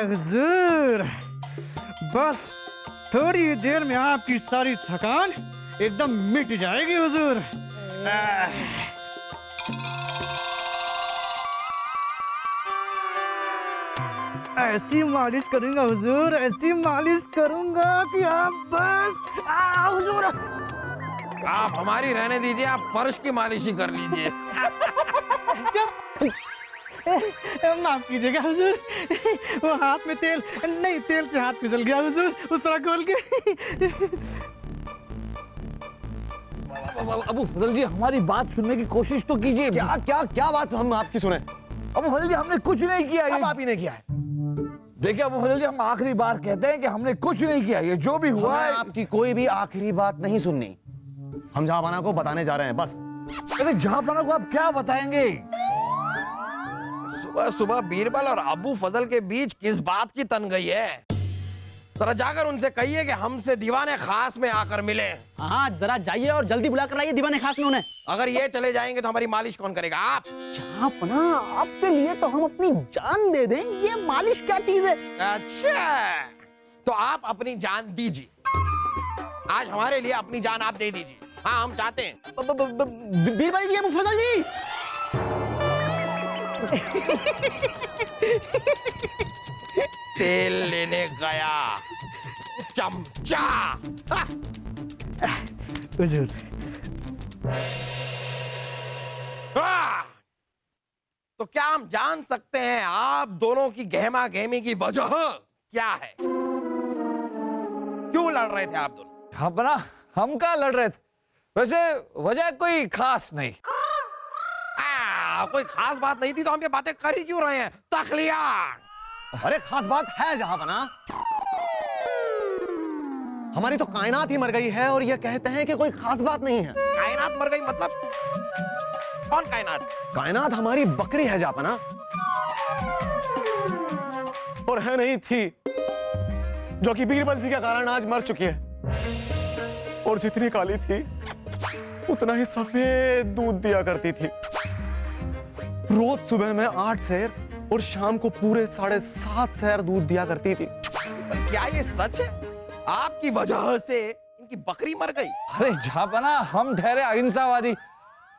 हुजूर, बस थोड़ी देर में आपकी सारी थकान एकदम मिट जाएगी हुजूर। ऐसी मालिश करूंगा हुजूर, ऐसी मालिश करूंगा कि आप बस हुजूर। आप हमारी रहने दीजिए, आप फर्श की मालिश ही कर लीजिए। माफ कीजिएगा हुजूर, वो हाथ में तेल नहीं, तेल से हाथ फिसल गया हुजूर, उस तरह खोल के। अबू फजल जी, हमारी बात सुनने की कोशिश तो कीजिए। क्या क्या क्या बात हम आपकी सुने? अबू फजल जी, हमने कुछ नहीं किया। अब आप ही ने किया है। देखिए अबू फजल जी, हम आखिरी बार कहते हैं कि हमने कुछ नहीं किया। ये जो भी हुआ है, आपकी कोई भी आखिरी बात नहीं सुननी। हम जहांपना को बताने जा रहे हैं बस। अरे जहांपना को आप क्या बताएंगे? सुबह सुबह बीरबल और अबू फजल के बीच किस बात की तन गई है? जरा जाकर उनसे कहिए कि हमसे दीवाने खास में आकर मिले। हाँ, जरा जाइए और जल्दी बुला कर लाइए दीवाने खास में उन्हें। अगर ये चले जाएंगे तो हमारी मालिश कौन करेगा? आप। जहांपना, आपके लिए तो हम अपनी जान दे दें, ये मालिश क्या चीज है? अच्छा, तो आप अपनी जान दीजिए। आज हमारे लिए अपनी जान आप दे दीजिए। हाँ, हम चाहते हैं। बीरबल जी, अबू फजल जी। तेल लेने गया चमचा। हुजूर, तो क्या हम जान सकते हैं आप दोनों की गहमा गहमी की वजह क्या है? क्यों लड़ रहे थे आप दोनों? जहांपना, हम क्या लड़ रहे थे? वैसे वजह कोई खास नहीं। कोई खास बात नहीं थी तो हम ये बातें कर ही क्यों रहे हैं? तखलिया। अरे खास बात है जहांपना। हमारी तो कायनात ही मर गई है और ये कहते हैं कि कोई खास बात नहीं है। कायनात मर गई मतलब? कौन कायनात? कायनात हमारी बकरी है जहांपना, और है नहीं थी, जो कि बीरबल जी के कारण आज मर चुकी है। और जितनी काली थी उतना ही सफेद दूध दिया करती थी। रोज सुबह में 8 सेर और शाम को पूरे 7.5 सेर दूध दिया करती थी। क्या ये सच है? आपकी वजह से इनकी बकरी मर गई? अरे जहांपना, हम ठहरे अहिंसावादी,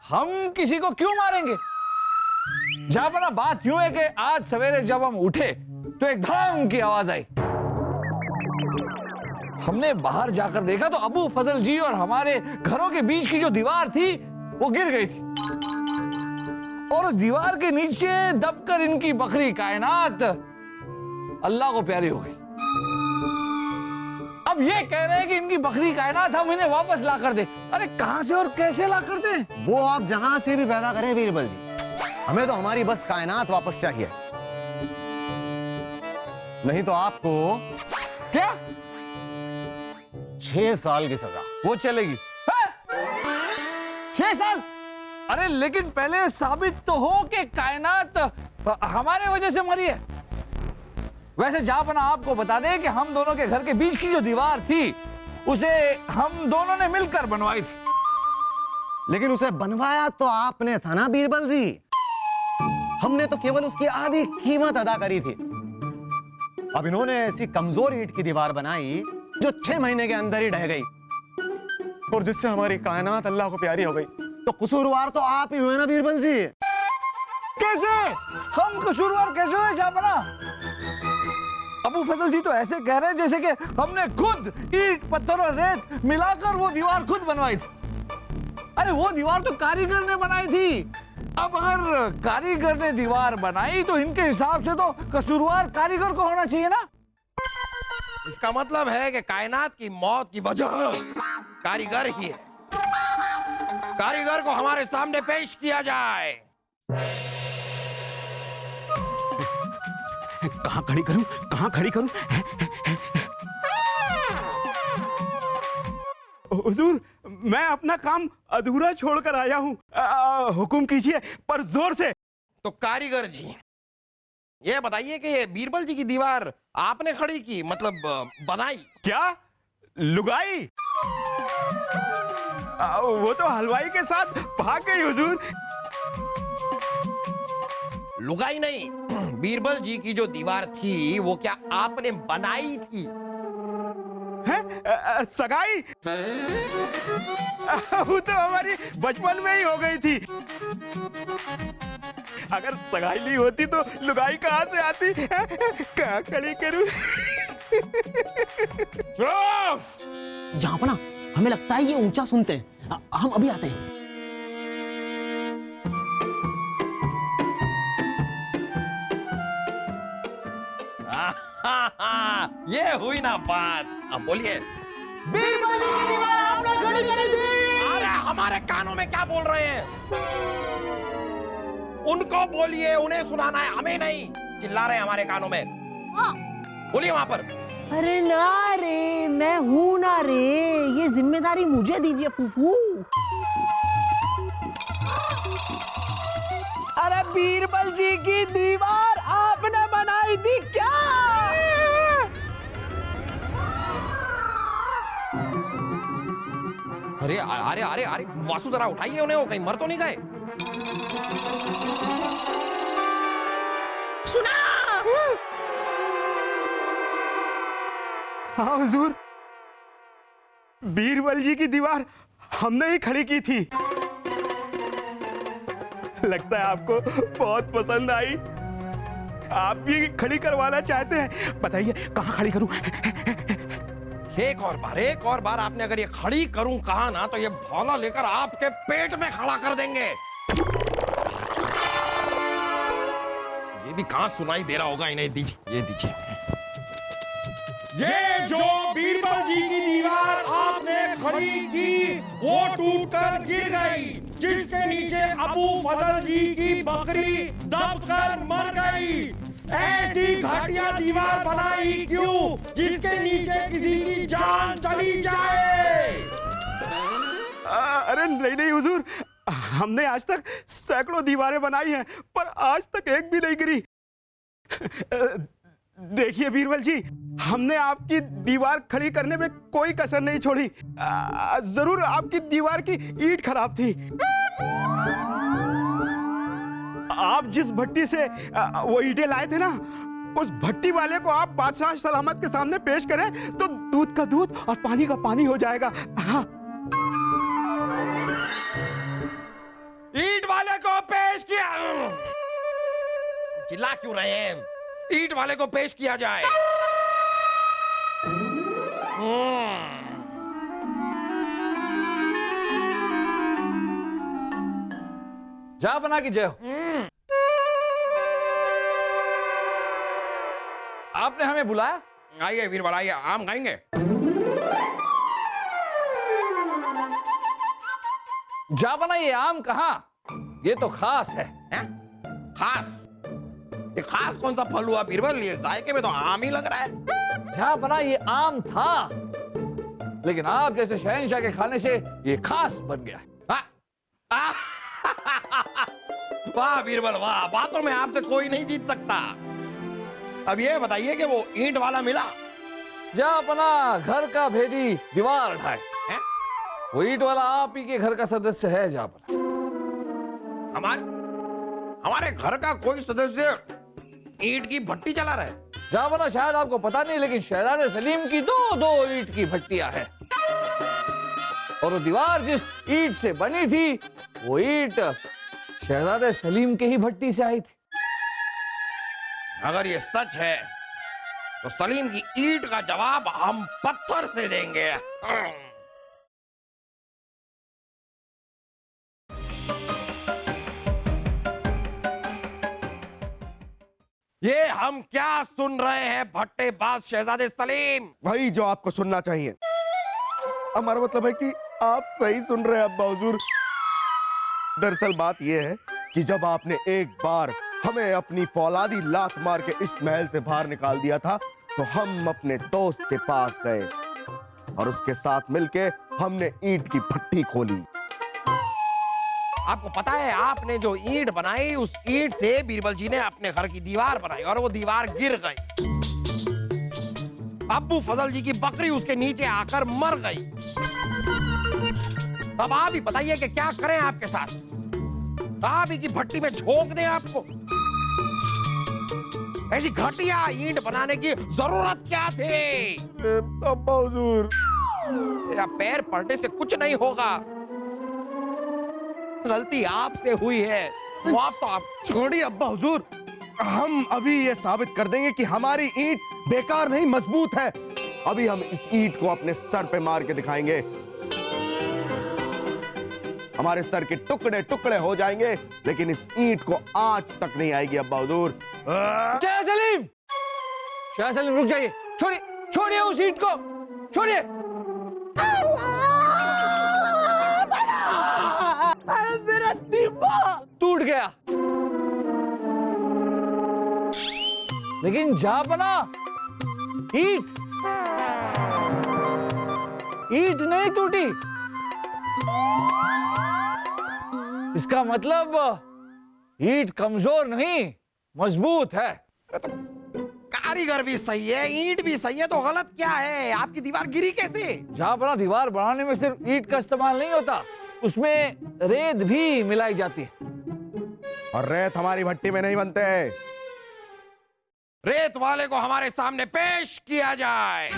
हम किसी को क्यों मारेंगे? जहांपना, बात यूं है कि आज सवेरे जब हम उठे तो एक धड़ाम की आवाज आई। हमने बाहर जाकर देखा तो अबू फजल जी और हमारे घरों के बीच की जो दीवार थी वो गिर गई थी, और उस दीवार के नीचे दबकर इनकी बकरी कायनात अल्लाह को प्यारी हो गई। अब ये कह रहे हैं कि इनकी बकरी कायनात हम इन्हें वापस ला कर दे। अरे कहां से और कैसे ला कर दे? वो आप जहां से भी पैदा करें बीरबल जी, हमें तो हमारी बस कायनात वापस चाहिए। नहीं तो आपको क्या? 6 साल की सजा। वो चलेगी? 6 साल? अरे लेकिन पहले साबित तो हो कि कायनात हमारे वजह से मरी है। वैसे जहांपना, आपको बता दें कि हम दोनों के घर के बीच की जो दीवार थी उसे हम दोनों ने मिलकर बनवाई थी। लेकिन उसे बनवाया तो आपने था ना बीरबल जी। हमने तो केवल उसकी आधी कीमत अदा करी थी। अब इन्होंने ऐसी कमजोर ईंट की दीवार बनाई जो 6 महीने के अंदर ही ढह गई, और जिससे हमारी कायनात अल्लाह को प्यारी हो गई। तो कसूरवार तो आप ही हुए ना बीरबल जी। कैसे? हम कसूरवार कैसे हुए जहांपना? अबू फजल जी तो ऐसे कह रहे हैं जैसे कि हमने खुद ईंट, पत्थर और रेत मिलाकर वो दीवार खुद बनवाई थी। अरे वो दीवार तो कारीगर ने बनाई थी। अब अगर कारीगर ने दीवार बनाई तो इनके हिसाब से तो कसूरवार कारीगर को होना चाहिए ना? इसका मतलब है कि कायनात की मौत की वजह कारीगर ही है। कारीगर को हमारे सामने पेश किया जाए। कहाँ खड़ी करूं, कहाँ खड़ी करूं? हुजूर, मैं अपना काम अधूरा छोड़कर आया हूं। हुक्म कीजिए, पर जोर से। तो कारीगर जी, ये बताइए कि ये बीरबल जी की दीवार आपने खड़ी की, मतलब बनाई? क्या लुगाई? वो तो हलवाई के साथ भाग गई हुजूर। लुगाई नहीं, बीरबल जी की जो दीवार थी वो क्या आपने बनाई थी? है सगाई? वो तो हमारी बचपन में ही हो गई थी। अगर सगाई नहीं होती तो लुगाई कहां से आती? कहां खड़ी करूं? जहां हमें लगता है ये ऊंचा सुनते हैं। हम अभी आते हैं। ये हुई ना बात। अब बोलिए। बीरबल जी की दीवार आपने खड़ी करी थी। अरे हमारे कानों में क्या बोल रहे हैं? उनको बोलिए, उन्हें सुनाना है, हमें नहीं। चिल्ला रहे हैं हमारे कानों में। बोलिए वहां पर। अरे ना रे, मैं हूं ना रे, ये जिम्मेदारी मुझे दीजिए फूफू। अरे बीरबल जी की दीवार आपने बनाई थी क्या? अरे अरे अरे अरे वासु, जरा उठाइए उन्हें, वो कहीं मर तो नहीं गए? सुना? हाँ हुजूर, बीरबल जी की दीवार हमने ही खड़ी की थी। लगता है आपको बहुत पसंद आई। आप भी खड़ी करवाना चाहते हैं? बताइए कहाँ खड़ी करूं? एक और बार आपने अगर ये खड़ी करूं कहा ना, तो ये भौला लेकर आपके पेट में खड़ा कर देंगे। ये भी कहां सुनाई दे रहा होगा इन्हें? दीजिए, ये दीजिए। ये जो बीरबल जी की दीवार आपने खड़ी की वो टूटकर गिर गई, जिसके नीचे अबू फजल जी की बकरी दबकर मर गई। ऐसी घटिया दीवार बनाई क्यों, जिसके नीचे किसी की जान चली जाए? अरे नहीं हुजूर, हमने आज तक सैकड़ों दीवारें बनाई हैं, पर आज तक एक भी नहीं गिरी। देखिए बीरबल जी, हमने आपकी दीवार खड़ी करने में कोई कसर नहीं छोड़ी। जरूर आपकी दीवार की ईंट खराब थी। आप जिस भट्टी से वो ईंटें लाए थे ना, उस भट्टी वाले को आप बादशाह सलामत के सामने पेश करें तो दूध का दूध और पानी का पानी हो जाएगा। हाँ। ईंट वाले को पेश किया। चिल्ला क्यों रहे हैं? ईंट वाले को पेश किया जाए। जा बना की जय हो। आपने हमें बुलाया? आइए बीरबल, आइए, आम खाएंगे? जा बना, ये आम कहाँ? ये तो खास है। खास? ये खास कौन सा फल हुआ बीरबल? ये जायके में तो आम ही लग रहा है। जा बना, ये आम था, लेकिन आप जैसे शहंशाह के खाने से ये खास बन गया। वाह बीरबल वाह, बातों में आपसे कोई नहीं जीत सकता। अब ये बताइए कि वो ईंट वाला मिला? जा अपना घर का भेदी दीवार ढाए। वो ईंट वाला आप ही के घर का सदस्य है। जा अपना। हमारे घर का कोई सदस्य ईंट की भट्टी चला रहा है? जा बना, शायद आपको पता नहीं, लेकिन शहजादे सलीम की दो ईंट की भट्टियां हैं। और वो दीवार जिस ईंट से बनी थी, वो ईंट शहजादे सलीम के ही भट्टी से आई थी। अगर ये सच है तो सलीम की ईंट का जवाब हम पत्थर से देंगे। ये हम क्या सुन रहे हैं भट्टेबाज शहजादे सलीम? वही जो आपको सुनना चाहिए। हमारा मतलब है कि आप सही सुन रहे हैं अब्बा हुजूर। दरअसल बात यह है कि जब आपने एक बार हमें अपनी फौलादी लात मार के इस महल से बाहर निकाल दिया था, तो हम अपने दोस्त के पास गए और उसके साथ मिलके हमने ईंट की भट्टी खोली। आपको पता है आपने जो ईंट बनाई उस ईंट से बीरबल जी ने अपने घर की दीवार बनाई और वो दीवार गिर गई। अब्बू फजल जी की बकरी उसके नीचे आकर मर गई। अब आप ही बताइए कि क्या करें आपके साथ। आप ही की भट्टी में झोंक दें आपको। ऐसी घटिया ईंट बनाने की जरूरत क्या थी? अब्बा हुजूर, या पैर पड़ने से कुछ नहीं होगा। गलती आपसे हुई है, माफ तो आप। छोड़िए अब्बा हुजूर, हम अभी ये साबित कर देंगे कि हमारी ईंट बेकार नहीं मजबूत है। अभी हम इस ईंट को अपने सर पे मार के दिखाएंगे। हमारे सर के टुकड़े टुकड़े हो जाएंगे, लेकिन इस ईंट को आंच तक नहीं आएगी अब्बा हुजूर। शाह सलीम, शाह सलीम रुक जाइए, छोड़िए छोड़िए उस ईंट को, छोड़िए। अरे मेरा दिमाग टूट गया। लेकिन जापना, ईंट नहीं टूटी। इसका मतलब ईंट कमजोर नहीं, मजबूत है। कारीगर भी सही है, ईंट भी सही है, तो गलत क्या है? आपकी दीवार गिरी कैसे? जहां पर दीवार बनाने में सिर्फ ईंट का इस्तेमाल नहीं होता, उसमें रेत भी मिलाई जाती है। और रेत हमारी भट्टी में नहीं बनते। रेत वाले को हमारे सामने पेश किया जाए।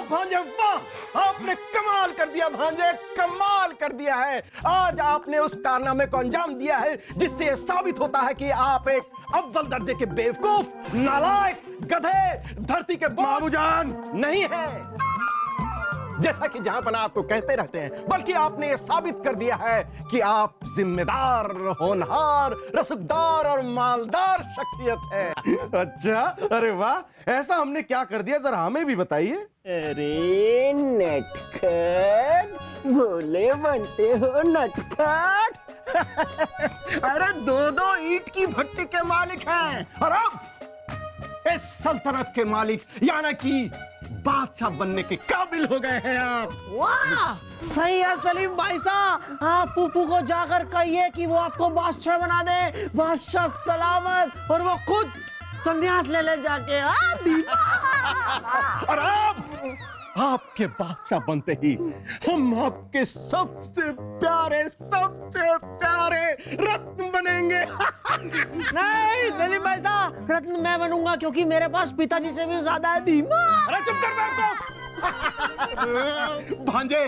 भांजे वाह, आपने कमाल कर दिया भांजे, कमाल कर दिया है। आज आपने उस कारनामे को अंजाम दिया है जिससे यह साबित होता है कि आप एक अव्वल दर्जे के बेवकूफ, नालायक, गधे, धरती के मामूजान नहीं है, जैसा कि जहांपना आपको कहते रहते हैं, बल्कि आपने यह साबित कर दिया है कि आप जिम्मेदार, होनहार, रसूखदार और मालदार शख्सियत है। अच्छा, अरे वाह, ऐसा हमने क्या कर दिया, जरा हमें भी बताइए। अरे नटखट, भोले बनते हो नटखट। अरे दो ईंट की भट्टी के मालिक हैं, और अब इस सल्तनत के मालिक यानी कि बादशाह बनने के काबिल हो गए हैं आप। वाह, सही है सलीम भाई साहब। आप फूफू को जाकर कहिए कि वो आपको बादशाह बना दे, बादशाह सलामत, और वो खुद संन्यास ले जाके। और आपके बादशाह बनते ही हम आपके सबसे प्यारे रत्न बनेंगे। नहीं सलीम भाई साहब, रत्न मैं बनूंगा क्योंकि मेरे पास पिताजी से भी ज्यादा है दिमाग। अरे चुप कर बेवकूफ। भांजे,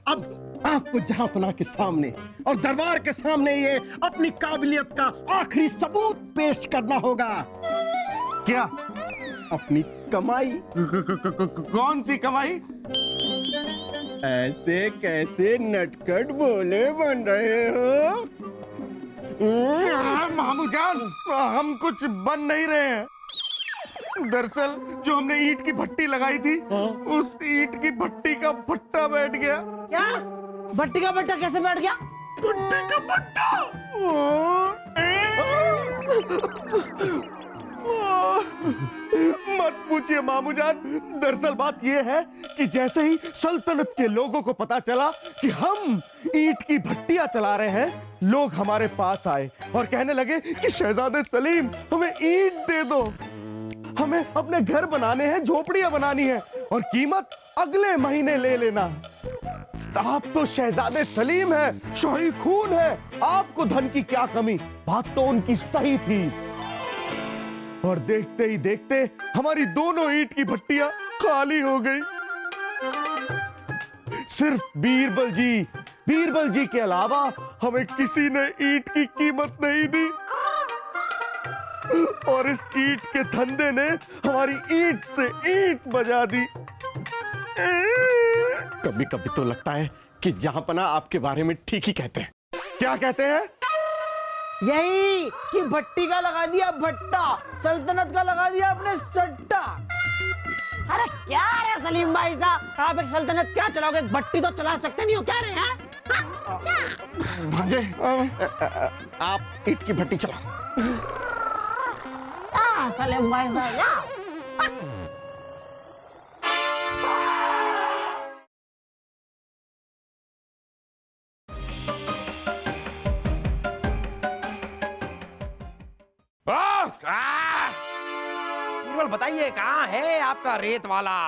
अब आपको जहांपना के सामने और दरबार के सामने ये अपनी काबिलियत का आखिरी सबूत पेश करना होगा। क्या? अपनी कमाई। कौन सी कमाई? ऐसे कैसे नटखट भोले बन रहे हो? मामूजान, हम कुछ बन नहीं रहे हैं। दरअसल जो हमने ईंट की भट्टी लगाई थी, उस ईंट की भट्टी का भट्टा बैठ गया। क्या? भट्टी का भट्टा कैसे बैठ गया? भट्टी का भट्टा? मत पूछिए मामूजान, दरअसल बात यह है कि जैसे ही सल्तनत के लोगों को पता चला कि हम ईंट की भट्टियां चला रहे हैं, लोग हमारे पास आए और कहने लगे कि शहजादे सलीम, हमें ईंट दे दो, हमें अपने घर बनाने हैं, झोपड़ियां बनानी है, और कीमत अगले महीने ले लेना। आप तो शहजादे सलीम हैं, शाही खून है, आपको धन की क्या कमी। बात तो उनकी सही थी, और देखते ही देखते हमारी दोनों ईंट की भट्टियां खाली हो गई। सिर्फ बीरबल जी के अलावा हमें किसी ने ईंट की कीमत नहीं दी, और इस ईंट के धंधे ने हमारी ईंट से ईंट बजा दी। कभी कभी तो लगता है कि जहांपना आपके बारे में ठीक ही कहते हैं। क्या कहते हैं? यही कि भट्टी का लगा दिया भट्टा, सल्तनत का लगा दिया अपने सट्टा। अरे क्या रे सलीम भाई साहब, आप एक सल्तनत क्या चलाओगे, एक भट्टी तो चला सकते नहीं हो क्या रे हैं? भांजे आप ईट की भट्टी चलाओ। सलीम भाई साहब बीरबल बताइए कहाँ है आपका रेत वाला?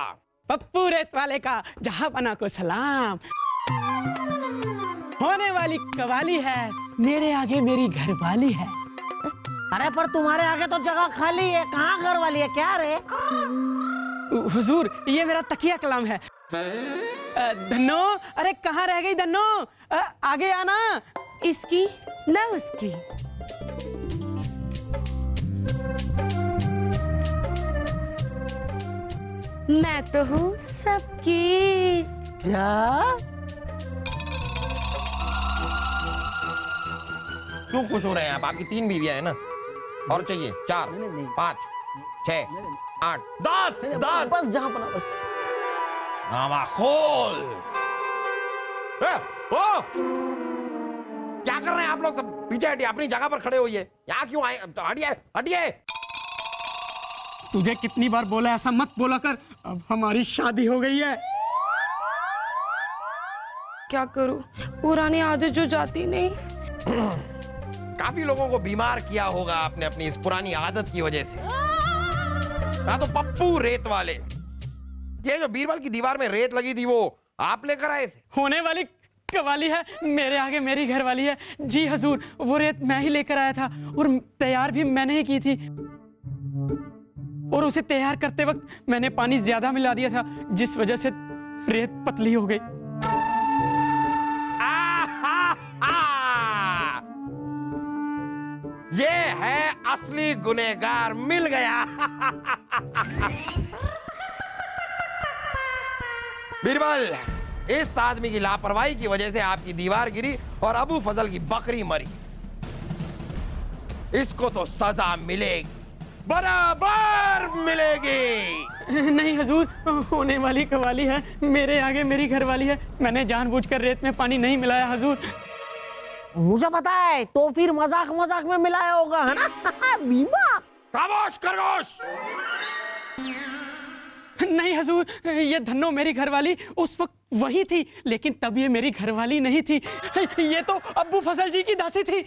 पप्पू रेत वाले का जहां बना को सलाम। होने वाली कवाली है, मेरे आगे मेरी घरवाली है। अरे पर तुम्हारे आगे तो जगह खाली है, कहाँ घर वाली है क्या रे? हुजूर ये मेरा तकिया कलाम है। धन्नो, अरे कहाँ रह गई धन्नो? आगे आना। इसकी ना उसकी। मैं तो हूँ सबकी। क्या? क्यों खुश हो रहे हैं आप? आपकी 3 बीवियां हैं ना? और चाहिए 4, 5, 6, 8, 10। बस जहाँ बना बस। नामा खोल। ओ! क्या कर रहे हैं आप लोग? सब पीछे हटिए, अपनी जगह पर खड़े होइए। यहाँ क्यों आए? हटिए हटिए। तुझे कितनी बार बोला ऐसा मत बोला कर, अब हमारी शादी हो गई है। क्या करूं, पुरानी आदत जो जाती नहीं। काफी लोगों को बीमार किया होगा आपने अपनी इस पुरानी आदत की वजह से। ना तो पप्पू रेत वाले, ये जो बीरबल की दीवार में रेत लगी थी वो आप लेकर आए थे? होने वाली कवाली है, मेरे आगे मेरी घरवाली है। जी हजूर, वो रेत मैं ही लेकर आया था और तैयार भी मैंने ही की थी। और उसे तैयार करते वक्त मैंने पानी ज्यादा मिला दिया था, जिस वजह से रेत पतली हो गई। ये है असली गुनहगार, मिल गया। बीरबल, इस आदमी की लापरवाही की वजह से आपकी दीवार गिरी और अबू फजल की बकरी मरी। इसको तो सजा मिलेगी, बराबर मिलेगी। नहीं हजूर, होने वाली कवाली है, मेरे आगे मेरी घरवाली है। मैंने जानबूझकर रेत में पानी नहीं मिलाया हजूर। मुझे पता है, तो फिर मजाक मजाक में मिलाया होगा, है ना? बीमा। खामोश खरगोश। नहीं हजूर, ये धन्नो मेरी घरवाली उस वक्त वही थी, लेकिन तब ये मेरी घरवाली नहीं थी। ये तो अब्बू फजल जी की दासी थी।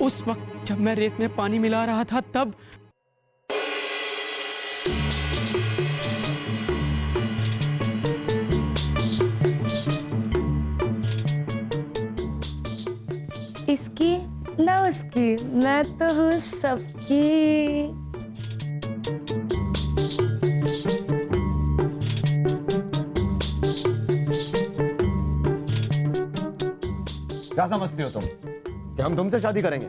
उस वक्त जब मैं रेत में पानी मिला रहा था तब इसकी ना उसकी, मैं तो हूँ सबकी। क्या समझती हो तुम कि हम तुमसे शादी करेंगे?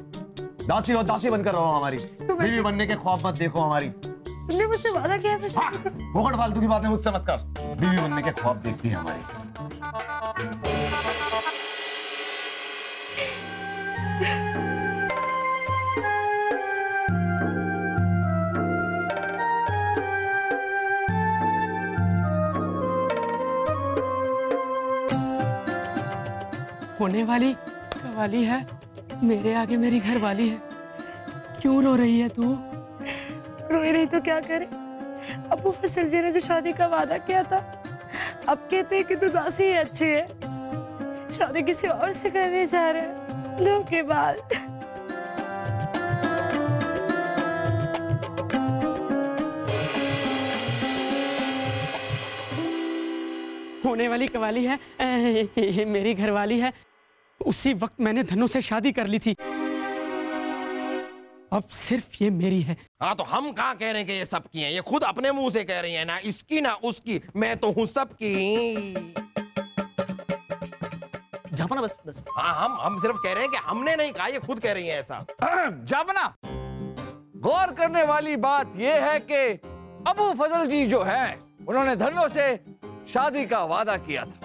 दासी हो, दासी बनकर रहो हमारी। बीवी बनने के ख्वाब मत देखो हमारी। तुमने मुझसे वादा किया था। बहुत फालतू की बातें मुझसे मत कर। बीवी बनने के ख्वाब देखती है हमारी। होने वाली कवाली है, मेरे आगे मेरी घरवाली है। क्यों रो रही है तू? रोई नहीं तो क्या करे? अबू फजल जी ने जो शादी का वादा किया था, अब कहते हैं कि तू दासी ही अच्छी है। शादी किसी और से करने जा रहे हैं, धोखेबाज। होने वाली कवाली है, ये मेरी घरवाली है। उसी वक्त मैंने धनु से शादी कर ली थी, अब सिर्फ ये मेरी है। हाँ तो हम कहाँ कह रहे हैं कि ये सबकी हैं? ये खुद अपने मुंह से कह रही है, ना इसकी ना उसकी, मैं तो हूँ सबकी। जापना बस बस। हाँ हम सिर्फ कह रहे हैं कि हमने नहीं कहा, ये खुद कह रही है ऐसा। जापना, गौर करने वाली बात यह है कि अबू फजल जी जो है उन्होंने धन्नो से शादी का वादा किया था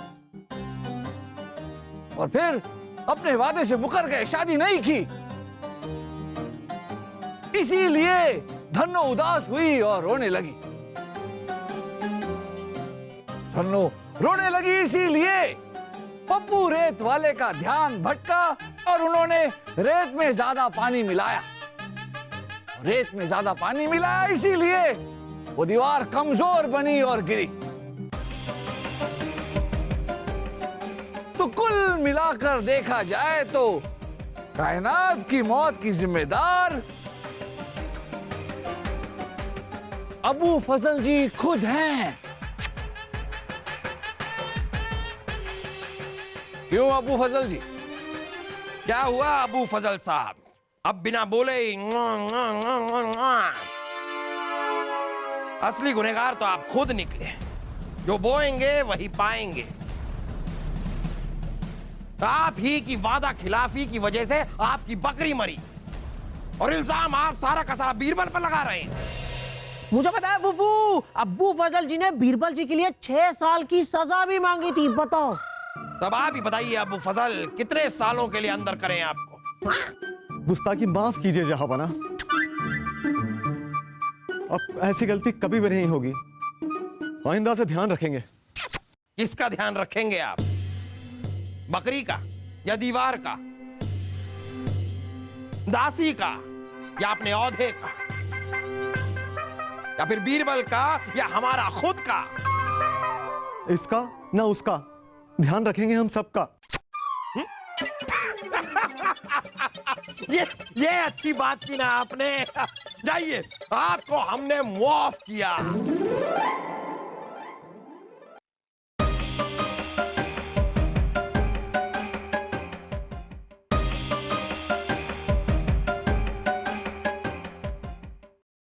और फिर अपने वादे से मुकर गए, शादी नहीं की। इसीलिए धन्नो उदास हुई और रोने लगी। धन्नो रोने लगी इसीलिए पप्पू रेत वाले का ध्यान भटका और उन्होंने रेत में ज्यादा पानी मिलाया। रेत में ज्यादा पानी मिलाया इसीलिए वो दीवार कमजोर बनी और गिरी। तो कुल मिलाकर देखा जाए तो कायनात की मौत की जिम्मेदार अबू फजल जी खुद हैं। क्यों अबू फजल जी? क्या हुआ अबू फजल साहब? अब बिना बोले ही असली गुनहगार तो आप खुद निकले। जो बोएंगे वही पाएंगे। आप ही की वादा खिलाफी की वजह से आपकी बकरी मरी और इल्जाम आप सारा का सारा बीरबल पर लगा रहे हैं। मुझे पता है फूफू, अब्बू फजल जी ने बीरबल जी के लिए 6 साल की सजा भी मांगी थी। बताओ। तब आप ही बताइए अबू फजल, कितने सालों के लिए अंदर करें आपको? गुस्ताखी माफ कीजिए जहांपना, अब ऐसी गलती कभी भी नहीं होगी। आइंदा से ध्यान रखेंगे। किसका ध्यान रखेंगे आप? बकरी का या दीवार का? दासी का या अपने औधे का? या फिर बीरबल का या हमारा खुद का? इसका ना उसका, ध्यान रखेंगे हम सबका। ये अच्छी बात की ना आपने। जाइए, आपको हमने माफ किया।